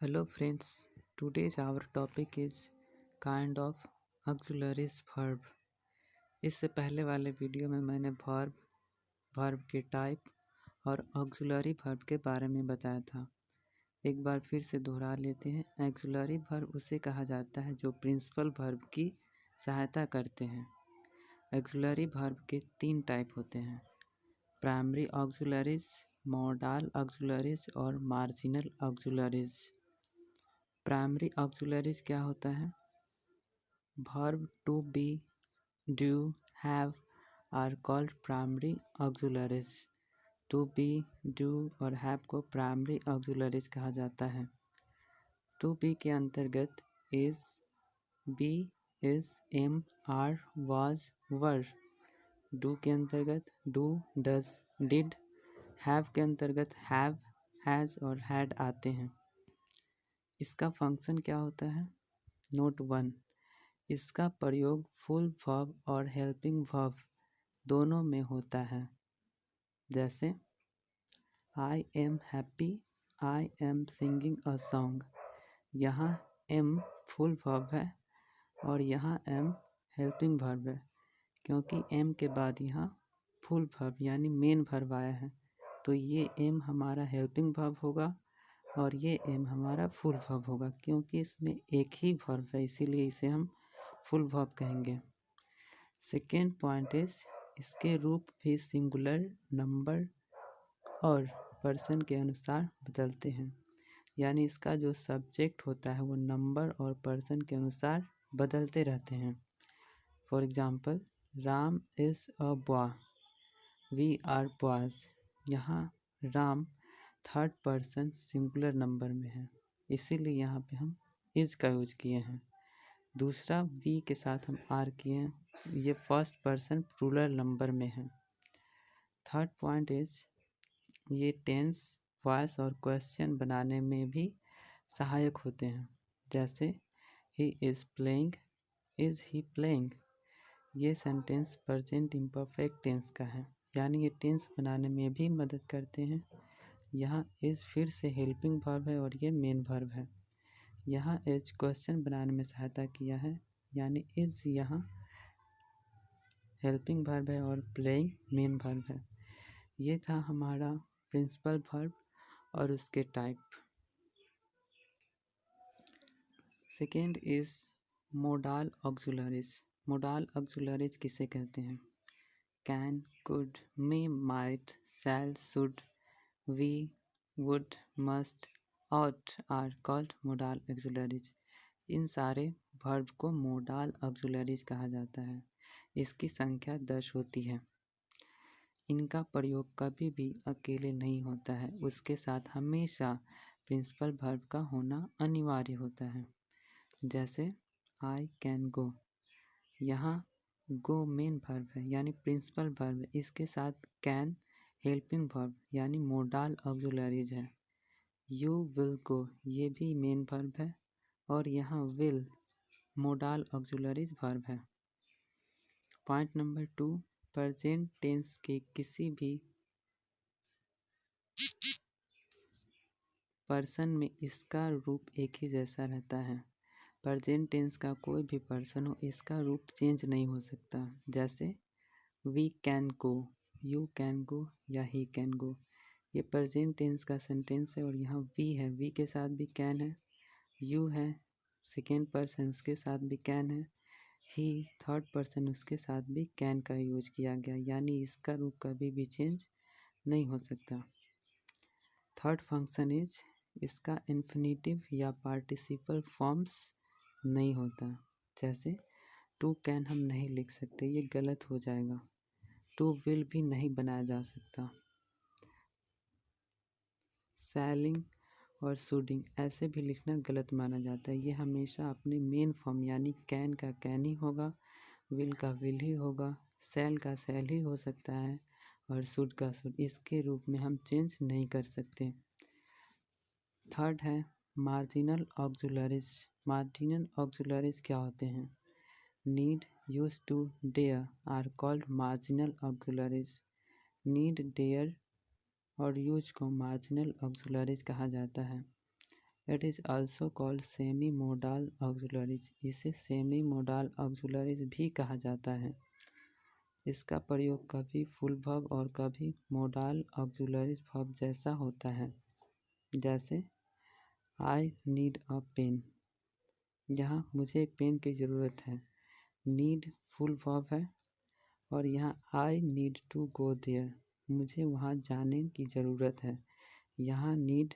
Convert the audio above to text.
Hello friends, today's our topic is kind of auxiliaries verb। इससे पहले वाले video में मैंने वर्ब के टाइप और ऑक्सिलरी वर्ब के बारे में बताया था। एक बार फिर से दोहरा लेते हैं। ऑक्सिलरी वर्ब उसे कहा जाता है जो प्रिंसिपल वर्ब की सहायता करते हैं। ऑक्सिलरी वर्ब के 3 टाइप होते हैं: प्राइमरी ऑक्सिलरीज, मॉडल ऑक्सिलरीज और मार्जिनल ऑक्सिलरीज। प्राइमरी ऑक्सिलरीज क्या होता है? Verb to be, do, have are called primary auxiliaries. To be, do और हैव को प्राइमरी ऑक्सिलरीज कहा जाता है। टू बी के अंतर्गत is, be, is, am, are, was, were. Do के अंतर्गत डू, डज, डिड। हैव के अंतर्गत हैव, हैज और हैड आते हैं। इसका फंक्शन क्या होता है? नोट 1, इसका प्रयोग फुल वर्ब और हेल्पिंग वर्ब दोनों में होता है। जैसे I am happy, I am singing a song. यहाँ एम फुल वर्ब है और यहाँ एम हेल्पिंग वर्ब है, क्योंकि एम के बाद यहाँ फुल वर्ब यानी मेन वर्ब आया है, तो ये एम हमारा हेल्पिंग वर्ब होगा और ये एम हमारा फुल वर्ब होगा। क्योंकि इसमें एक ही वर्ब है, इसीलिए इसे हम फुल वर्ब कहेंगे। सेकेंड पॉइंट इज, इसके रूप भी सिंगुलर, नंबर और पर्सन के अनुसार बदलते हैं। यानी इसका जो सब्जेक्ट होता है वो नंबर और पर्सन के अनुसार बदलते रहते हैं। For example, Ram is a boy, we are boys. यहाँ Ram third person singular number में है, इसीलिए यहाँ पे हम इज का यूज किए हैं। दूसरा, वी के साथ हम आर किए हैं, ये फर्स्ट पर्सन प्लूरल नंबर में है। थर्ड पॉइंट इज, ये टेंस, वॉइस और क्वेश्चन बनाने में भी सहायक होते हैं। जैसे he is playing, is he playing. ये सेंटेंस प्रेजेंट इम्परफेक्ट टेंस का है, यानी ये टेंस बनाने में भी मदद करते हैं। यहाँ इज़ फिर से हेल्पिंग वर्ब है और ये मेन वर्ब है। यहाँ एज क्वेश्चन बनाने में सहायता किया है, यानी इज़ यहाँ हेल्पिंग वर्ब है और प्लेइंग मेन वर्ब है। ये था हमारा प्रिंसिपल वर्ब और उसके टाइप। Second is modal auxiliaries. Modal auxiliaries किसे कहते हैं? Can, could, may, might, shall, should, we, would, must, ought are called modal auxiliaries. इन सारे वर्ब को मोडाल ऑक्सिलरीज कहा जाता है। इसकी संख्या 10 होती है। इनका प्रयोग कभी भी अकेले नहीं होता है, उसके साथ हमेशा प्रिंसिपल वर्ब का होना अनिवार्य होता है। जैसे आई कैन गो, यहाँ गो मेन वर्ब है यानी प्रिंसिपल वर्ब है, इसके साथ कैन हेल्पिंग वर्ब यानी मोडाल ऑक्सिलरीज है। यू विल गो, ये भी मेन वर्ब है और यहाँ विल मोडाल ऑक्सिलरीज वर्ब है। पॉइंट नंबर 2, प्रेजेंट टेंस के किसी भी पर्सन में इसका रूप एक ही जैसा रहता है। प्रेजेंट टेंस का कोई भी पर्सन हो, इसका रूप चेंज नहीं हो सकता। जैसे we can go, you can go या ही कैन गो। ये प्रेजेंट टेंस का सेंटेंस है और यहाँ वी है, वी के साथ भी कैन है। यू है सेकेंड पर्सन, उसके साथ भी कैन है। ही थर्ड पर्सन, उसके साथ भी कैन का यूज किया गया, यानी इसका रूप कभी भी चेंज नहीं हो सकता। थर्ड फंक्शन इज, इसका इन्फिनेटिव या पार्टिसिपल फॉर्म्स नहीं होता। जैसे टू कैन हम नहीं लिख सकते, ये गलत हो जाएगा। टू विल भी नहीं बनाया जा सकता। सेलिंग और शुडिंग ऐसे भी लिखना गलत माना जाता है। ये हमेशा अपने मेन फॉर्म यानी कैन का कैन ही होगा, विल का विल ही होगा, सेल का सेल ही हो सकता है और शुड का शुड, इसके रूप में हम चेंज नहीं कर सकते। थर्ड है मार्जिनल ऑक्सिलरीज। मार्जिनल ऑक्सिलरीज क्या होते हैं? Need, use to, dare are called marginal auxiliaries. Need, dare और यूज को मार्जिनल ऑक्सिलरीज कहा जाता है। It is also called semi modal auxiliaries. इसे सेमी मोडाल ऑक्सिलरीज भी कहा जाता है। इसका प्रयोग कभी फुल वर्ब और कभी मोडाल ऑक्सिलरीज वर्ब जैसा होता है, जैसे आई नीड अ पेन। यहाँ मुझे एक पेन की ज़रूरत है। नीड फुल वर्ब है और यहाँ I need to go there, मुझे वहाँ जाने की ज़रूरत है। यहाँ नीड